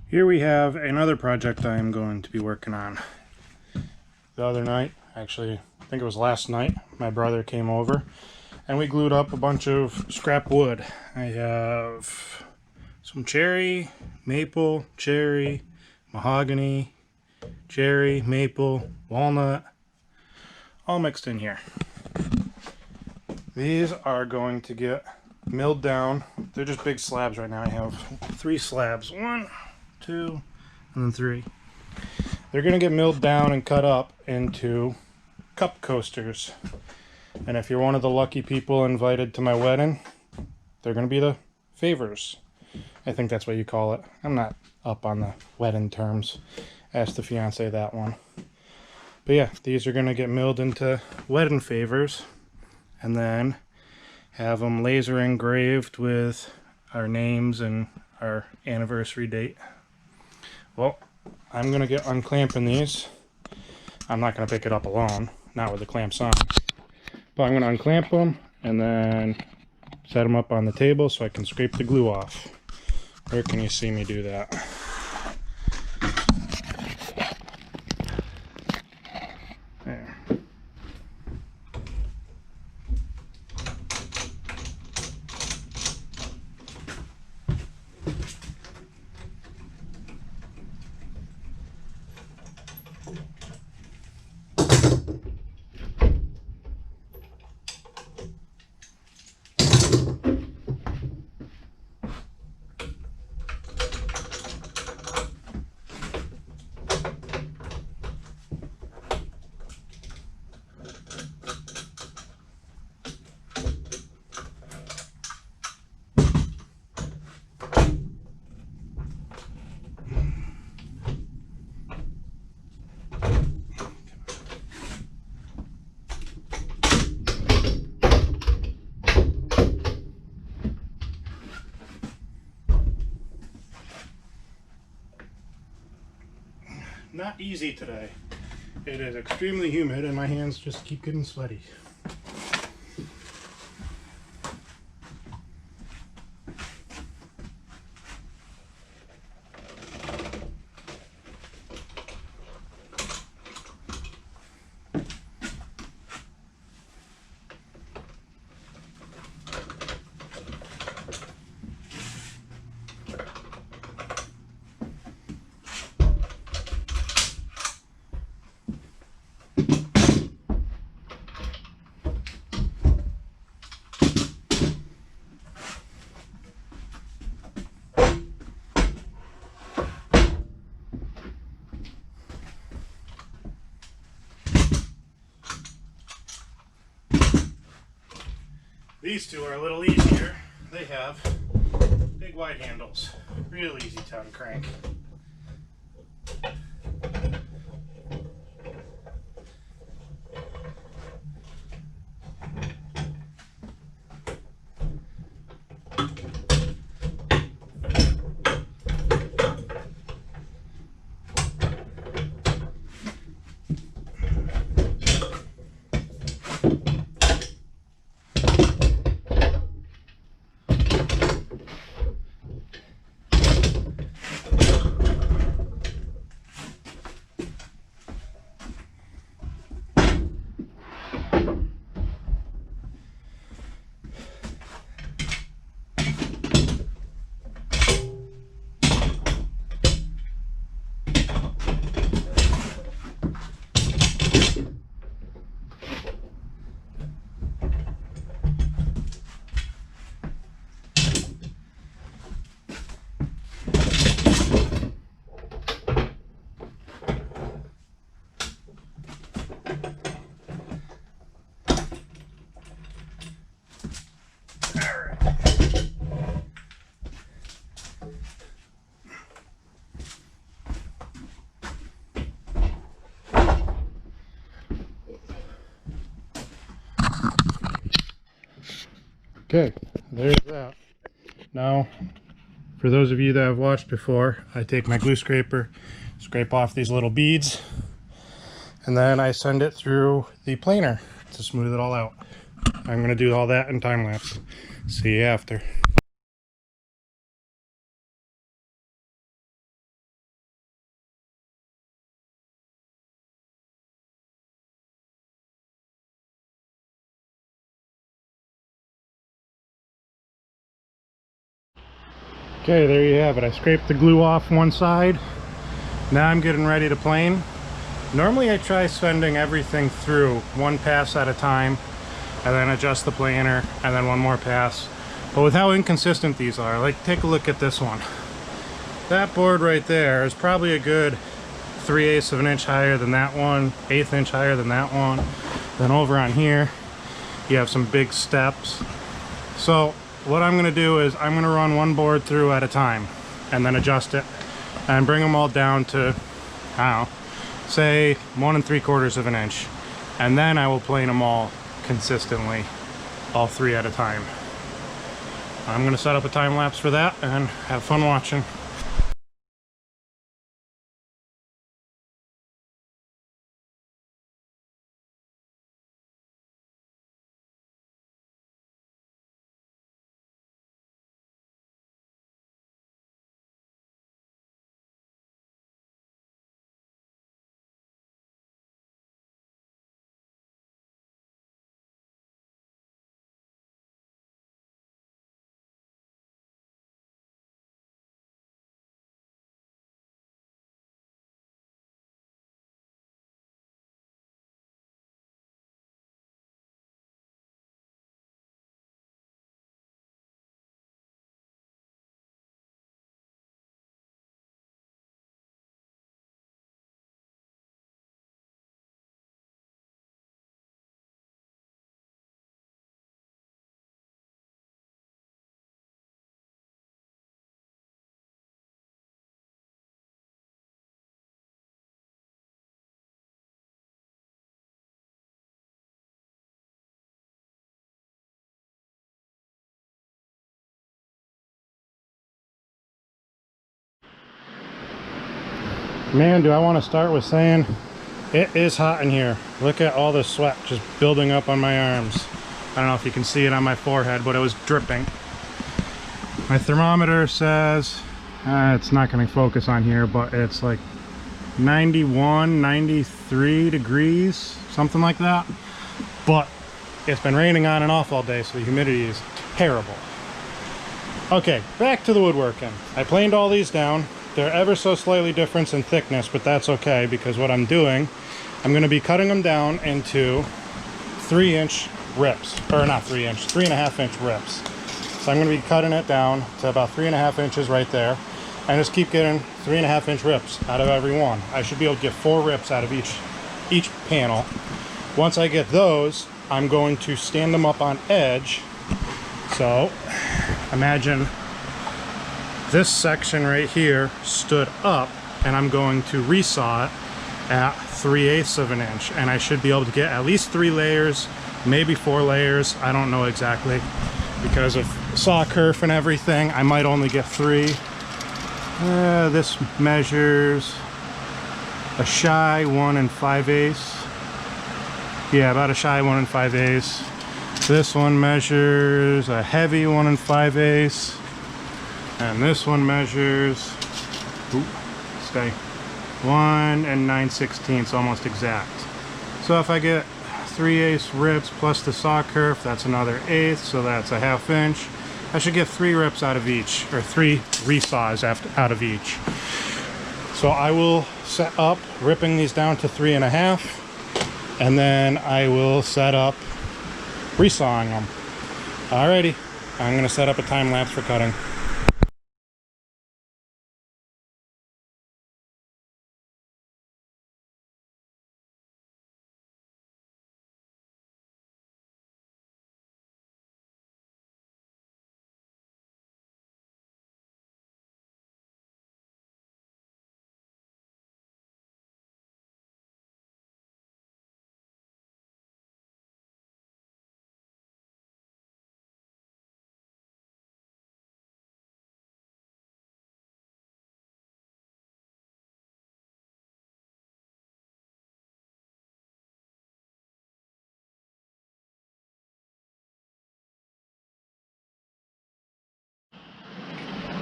Here we have another project I'm going to be working on. The other night, actually, I think it was last night, my brother came over and we glued up a bunch of scrap wood. I have some cherry, maple, cherry, mahogany, cherry, maple, walnut, all mixed in here. These are going to get milled down. They're just big slabs right now. I have 3 slabs. 1, 2, and then 3. They're going to get milled down and cut up into cup coasters. And if you're one of the lucky people invited to my wedding, they're going to be the favors. I think that's what you call it. I'm not up on the wedding terms. Ask the fiance that one. But yeah, these are going to get milled into wedding favors and then have them laser engraved with our names and our anniversary date. Well, I'm going to get unclamping these. I'm not going to pick it up alone, not with the clamps on. But I'm going to unclamp them and then set them up on the table so I can scrape the glue off. Where can you see me do that? There. Not easy today. It is extremely humid and my hands just keep getting sweaty. These two are a little easier. They have big wide handles. Real easy to uncrank. Okay, there's that. Now, for those of you that have watched before, I take my glue scraper, scrape off these little beads, and then I send it through the planer to smooth it all out. I'm going to do all that in time lapse. See you after. Okay, there you have it. I scraped the glue off one side. Now I'm getting ready to plane. Normally I try sending everything through one pass at a time and then adjust the planer and then one more pass. But with how inconsistent these are, like take a look at this one. That board right there is probably a good 3/8 of an inch higher than that one, 1/8 inch higher than that one. Then over on here, you have some big steps. So what I'm gonna do is I'm gonna run one board through at a time and then adjust it and bring them all down to, I don't know, say 1 3/4 of an inch. And then I will plane them all consistently, all 3 at a time. I'm gonna set up a time lapse for that and have fun watching. Man, do I want to start with saying it is hot in here. Look at all the sweat just building up on my arms. I don't know if you can see it on my forehead, but it was dripping. My thermometer says, it's not going to focus on here, but it's like 91, 93 degrees, something like that. But it's been raining on and off all day, so the humidity is terrible. Okay, back to the woodworking. I planed all these down. They're ever so slightly different in thickness, but that's okay, because what I'm doing, I'm going to be cutting them down into 3-inch rips, or not 3-inch, 3.5-inch rips. So I'm going to be cutting it down to about 3.5 inches right there, and just keep getting 3.5-inch rips out of every one. I should be able to get 4 rips out of each panel. Once I get those, I'm going to stand them up on edge. So imagine this section right here stood up, and I'm going to resaw it at 3/8 of an inch, and I should be able to get at least 3 layers, maybe 4 layers. I don't know exactly, because of saw kerf and everything. I might only get 3. This measures a shy 1 5/8. Yeah, about a shy 1 5/8. This one measures a heavy 1 5/8. And this one measures, stay, 1 9/16, almost exact. So if I get 3/8 rips plus the saw kerf, that's another 1/8, so that's a 1/2 inch. I should get 3 rips out of each, or 3 resaws out of each. So I will set up ripping these down to 3.5, and then I will set up resawing them. Alrighty, I'm gonna set up a time lapse for cutting.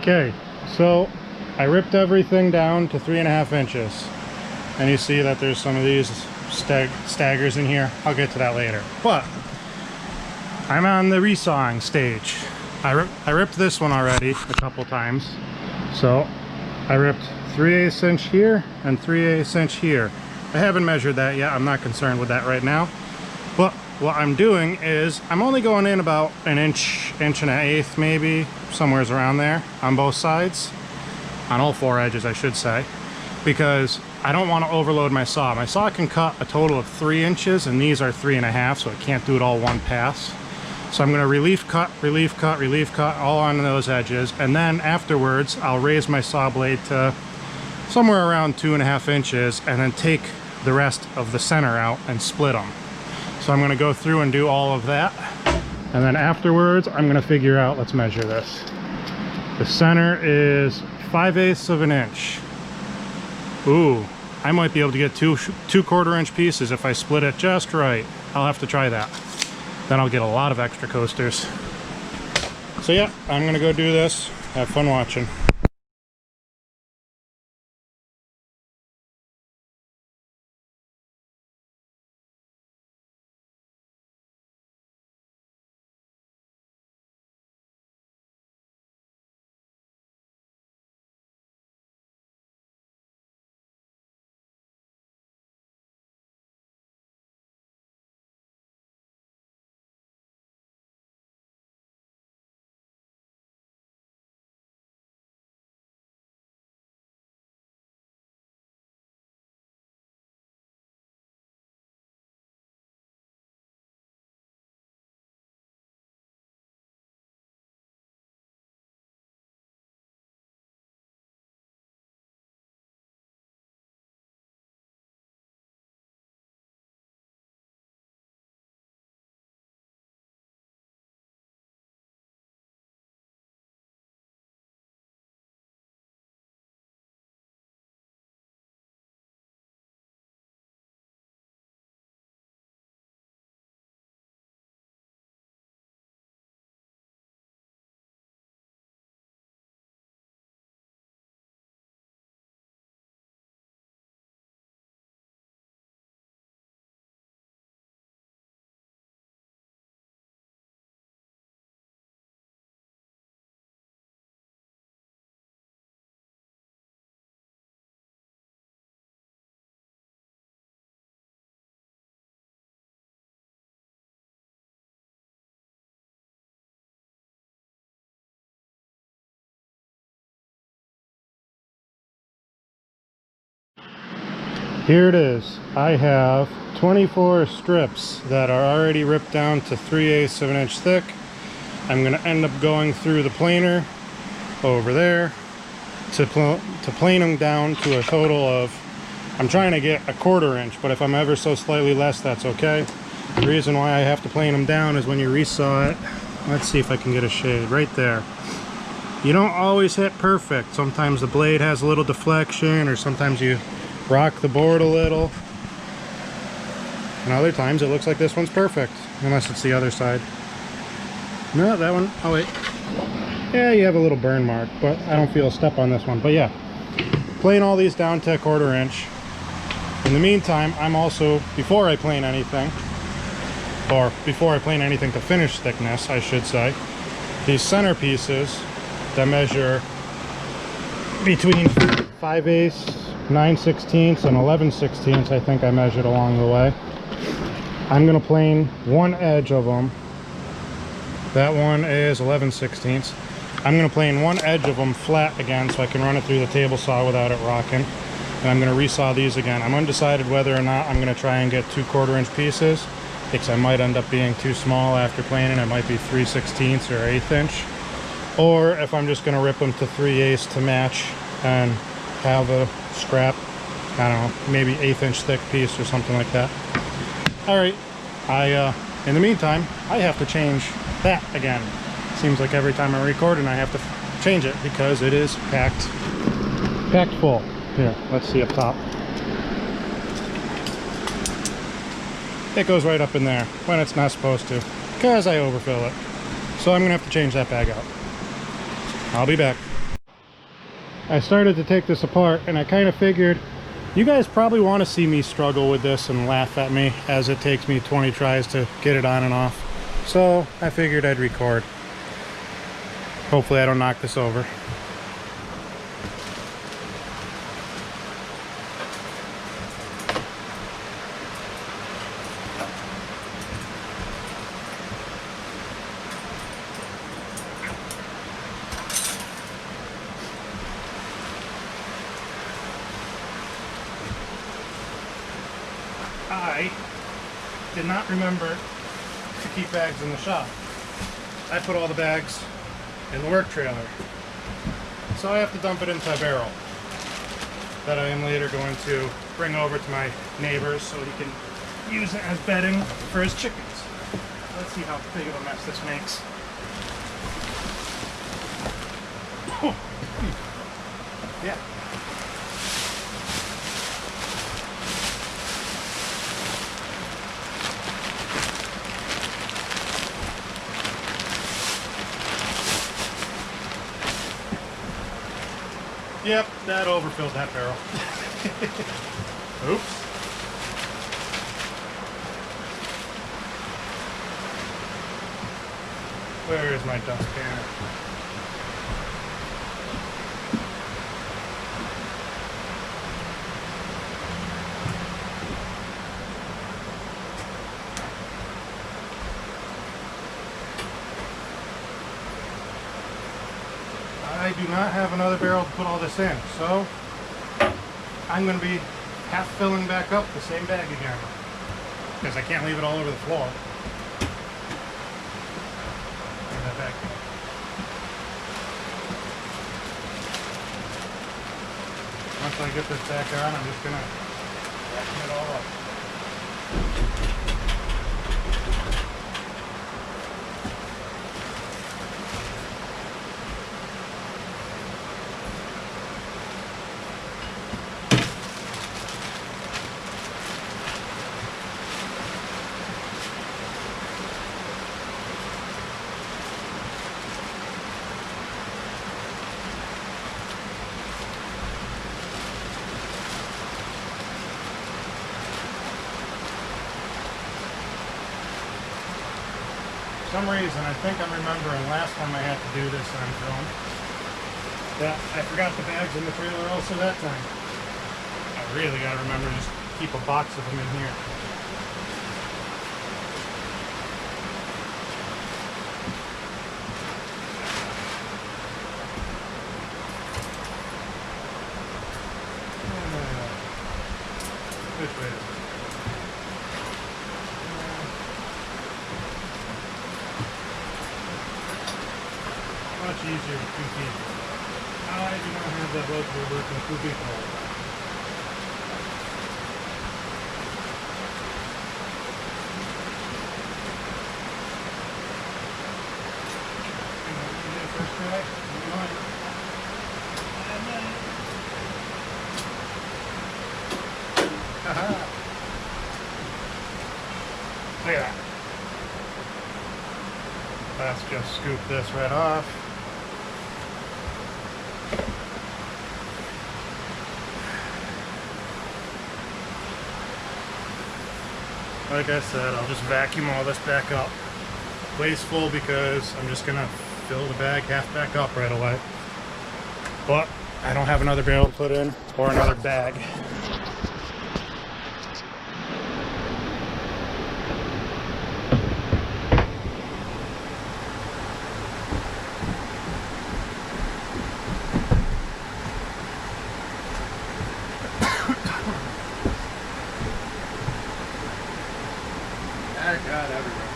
Okay, so I ripped everything down to 3.5 inches, and you see that there's some of these staggers in here. I'll get to that later, but I'm on the resawing stage. I ripped this one already a couple times. So I ripped 3/8 inch here and 3/8 inch here. I haven't measured that yet. I'm not concerned with that right now. But what I'm doing is I'm only going in about an inch, inch and an eighth maybe, somewhere's around there on both sides. On all 4 edges, I should say, because I don't want to overload my saw. My saw can cut a total of 3 inches, and these are 3.5, so it can't do it all one pass. So I'm going to relief cut, all on those edges, and then afterwards I'll raise my saw blade to somewhere around 2.5 inches, and then take the rest of the center out and split them. So I'm going to go through and do all of that, and then afterwards I'm going to figure out, let's measure this. The center is 5/8 of an inch. Ooh, I might be able to get two 1/4 inch pieces if I split it just right. I'll have to try that. Then I'll get a lot of extra coasters. So yeah, I'm gonna go do this. Have fun watching. Here it is. I have 24 strips that are already ripped down to 3/8 of an inch thick. I'm going to end up going through the planer over there to plane them down to a total of, I'm trying to get a 1/4 inch, but if I'm ever so slightly less, that's okay. The reason why I have to plane them down is when you resaw it, let's see if I can get a shade right there. You don't always hit perfect. Sometimes the blade has a little deflection, or sometimes you rock the board a little, and other times it looks like this one's perfect, unless it's the other side. No, that one, oh wait, yeah, you have a little burn mark, but I don't feel a step on this one. But yeah, plane all these down to a 1/4 inch. In the meantime, I'm also, before I plane anything, or before I plane anything to finish thickness, I should say, these center pieces that measure between 5/8, 9/16 and 11/16, I think I measured along the way. I'm going to plane one edge of them. That one is 11/16. I'm going to plane one edge of them flat again so I can run it through the table saw without it rocking. And I'm going to resaw these again. I'm undecided whether or not I'm going to try and get 2 1/4 inch pieces, because I might end up being too small after planing. It might be 3/16 or 1/8 inch. Or if I'm just going to rip them to 3/8 to match and have a scrap, I don't know, maybe 1/8 inch thick piece or something like that. Alright, in the meantime, I have to change that again. Seems like every time I'm recording I have to change it because it is packed full. Here, let's see up top. It goes right up in there when it's not supposed to, because I overfill it. So I'm gonna have to change that bag out. I'll be back. I started to take this apart, and I kind of figured you guys probably want to see me struggle with this and laugh at me as it takes me 20 tries to get it on and off. So I figured I'd record. Hopefully I don't knock this over. I did not remember to keep bags in the shop. I put all the bags in the work trailer. So I have to dump it into a barrel that I am later going to bring over to my neighbor so he can use it as bedding for his chickens. Let's see how big of a mess this makes. Oh. Yeah. Yep, that overfilled that barrel. Oops. Where is my dustpan? I do not have another barrel to put all this in, so I'm going to be half filling back up the same bag again because I can't leave it all over the floor. Bring that back. Once I get this back on, I'm just going to vacuum it all up. For some reason, I think I'm remembering last time I had to do this on film that I forgot the bags in the trailer also that time. I really gotta remember to just keep a box of them in here. Which way is it? Much easier with 2 people. I do not have that luxury of working with 2 people all the time. First try, you might. Haha. Look at that. Let's just scoop this right off. Like I said, I'll just vacuum all this back up. Wasteful because I'm just gonna fill the bag half back up right away. But I don't have another barrel to put in or another bag. I got everywhere.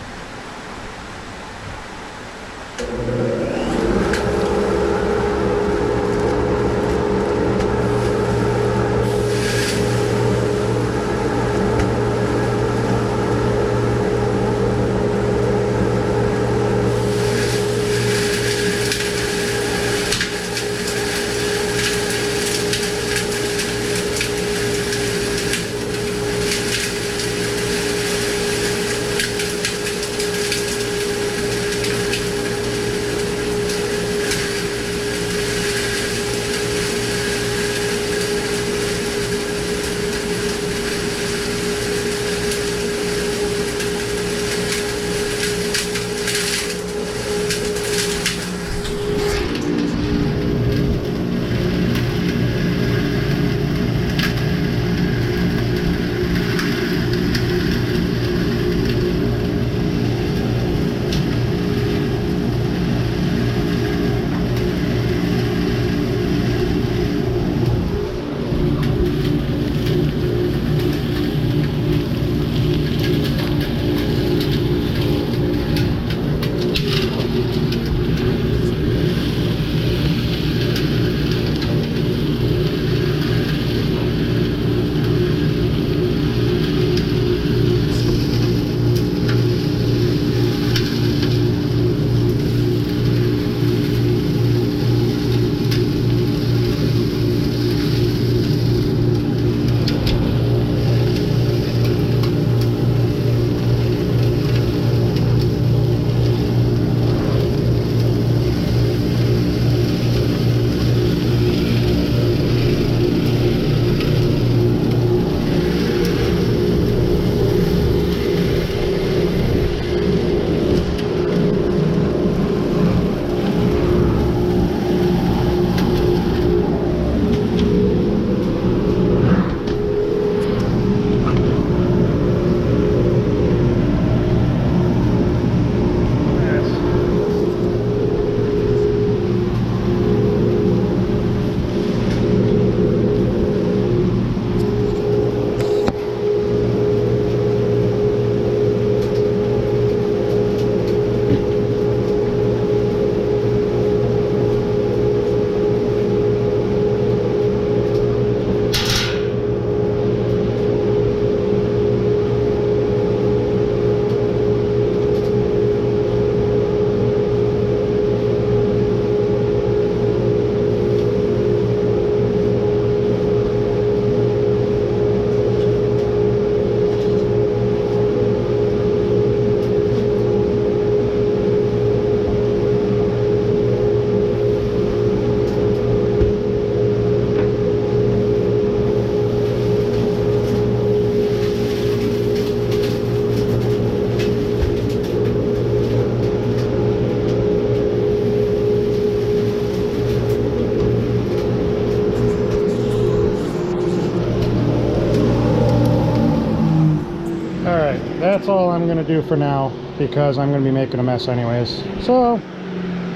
that's all I'm gonna do for now, because I'm gonna be making a mess anyways. So,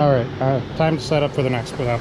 all right, time to set up for the next one.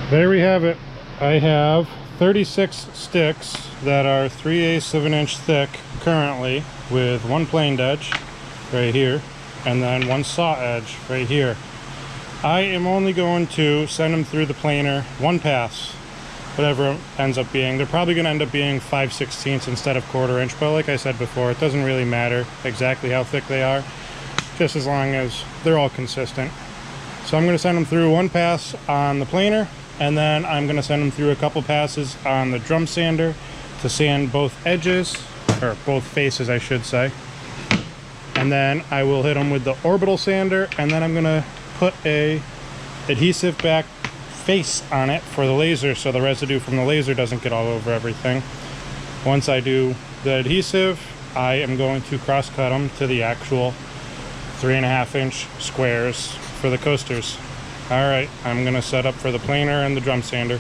There we have it. I have 36 sticks that are 3/8 of an inch thick currently, with one planed edge right here and then one saw edge right here. I am only going to send them through the planer one pass, whatever it ends up being. They're probably going to end up being 5/16 instead of 1/4 inch, but like I said before, it doesn't really matter exactly how thick they are, just as long as they're all consistent. So I'm going to send them through one pass on the planer, and then I'm going to send them through a couple passes on the drum sander to sand both edges, or both faces I should say. And then I will hit them with the orbital sander, and then I'm going to put a adhesive back face on it for the laser, so the residue from the laser doesn't get all over everything. Once I do the adhesive, I am going to cross cut them to the actual 3.5 inch squares for the coasters. All right, I'm gonna set up for the planer and the drum sander.